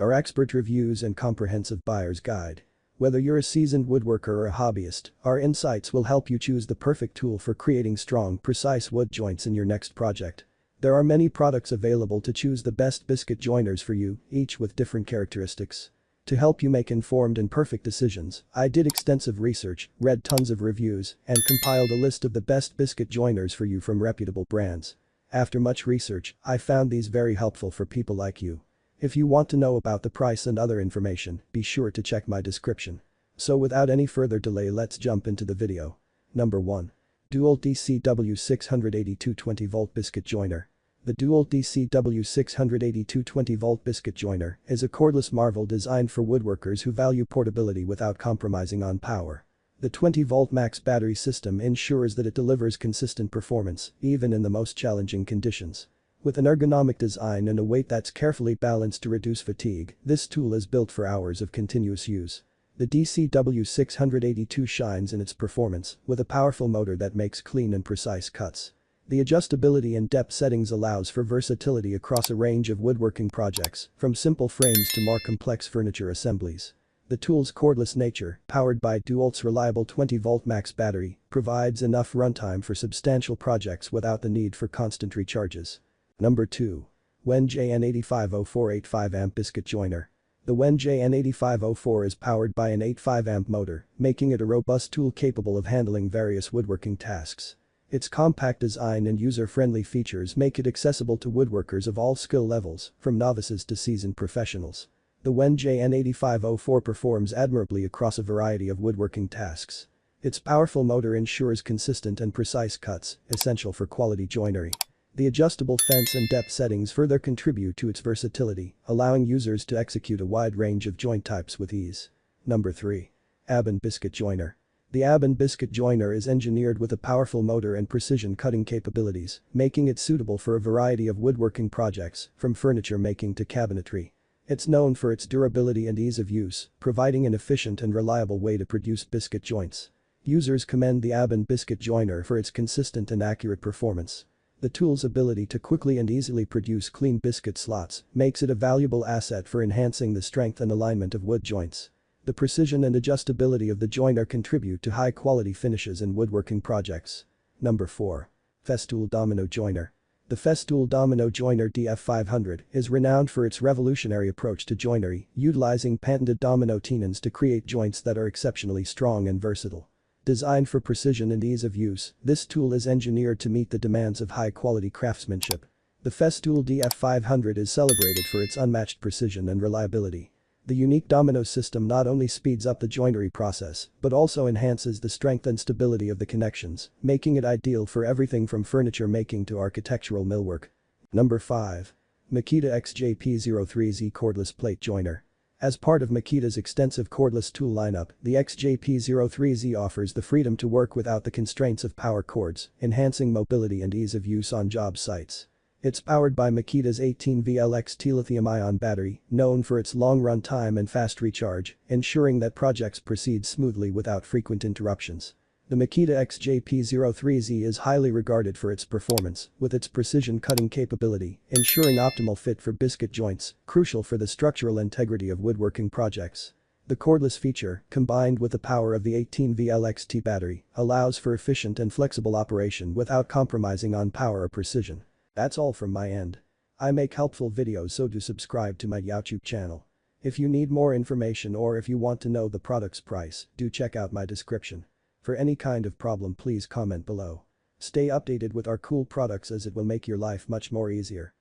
Our expert reviews and comprehensive buyer's guide. Whether you're a seasoned woodworker or a hobbyist, our insights will help you choose the perfect tool for creating strong, precise wood joints in your next project. There are many products available to choose the best biscuit joiners for you, each with different characteristics. To help you make informed and perfect decisions, I did extensive research, read tons of reviews, and compiled a list of the best biscuit joiners for you from reputable brands. After much research, I found these very helpful for people like you. If you want to know about the price and other information, be sure to check my description. So without any further delay, let's jump into the video. Number 1. dewalt DCW 682 20V Biscuit Joiner. The dewalt DCW 682 20V Biscuit Joiner is a cordless marvel designed for woodworkers who value portability without compromising on power. The 20V max battery system ensures that it delivers consistent performance, even in the most challenging conditions. With an ergonomic design and a weight that's carefully balanced to reduce fatigue, this tool is built for hours of continuous use. The DCW 682 shines in its performance, with a powerful motor that makes clean and precise cuts. The adjustability and depth settings allows for versatility across a range of woodworking projects, from simple frames to more complex furniture assemblies. The tool's cordless nature, powered by dewalt's reliable 20V max battery, provides enough runtime for substantial projects without the need for constant recharges. Number 2. Wen JN8504 85A Biscuit Joiner. The Wen JN8504 is powered by an 85A motor, making it a robust tool capable of handling various woodworking tasks. Its compact design and user-friendly features make it accessible to woodworkers of all skill levels, from novices to seasoned professionals. The Wen JN8504 performs admirably across a variety of woodworking tasks. Its powerful motor ensures consistent and precise cuts, essential for quality joinery. The adjustable fence and depth settings further contribute to its versatility, allowing users to execute a wide range of joint types with ease. Number 3. Aoben Biscuit Joiner. The Aoben Biscuit Joiner is engineered with a powerful motor and precision cutting capabilities, making it suitable for a variety of woodworking projects, from furniture making to cabinetry. It's known for its durability and ease of use, providing an efficient and reliable way to produce biscuit joints. Users commend the Aoben Biscuit Joiner for its consistent and accurate performance. The tool's ability to quickly and easily produce clean biscuit slots makes it a valuable asset for enhancing the strength and alignment of wood joints. The precision and adjustability of the joiner contribute to high-quality finishes in woodworking projects. Number 4. Festool Domino Joiner. The Festool Domino Joiner DF500 is renowned for its revolutionary approach to joinery, utilizing patented domino tenons to create joints that are exceptionally strong and versatile. Designed for precision and ease of use, this tool is engineered to meet the demands of high-quality craftsmanship. The Festool DF500 is celebrated for its unmatched precision and reliability. The unique domino system not only speeds up the joinery process, but also enhances the strength and stability of the connections, making it ideal for everything from furniture making to architectural millwork. Number 5. Makita XJP03Z Cordless Plate Joiner. As part of Makita's extensive cordless tool lineup, the XJP03Z offers the freedom to work without the constraints of power cords, enhancing mobility and ease of use on job sites. It's powered by Makita's 18V lithium-ion battery, known for its long run time and fast recharge, ensuring that projects proceed smoothly without frequent interruptions. The Makita XJP03Z is highly regarded for its performance, with its precision cutting capability, ensuring optimal fit for biscuit joints, crucial for the structural integrity of woodworking projects. The cordless feature, combined with the power of the 18V battery, allows for efficient and flexible operation without compromising on power or precision. That's all from my end. I make helpful videos, so do subscribe to my YouTube channel. If you need more information or if you want to know the product's price, do check out my description. For any kind of problem, please comment below. Stay updated with our cool products, as it will make your life much more easier.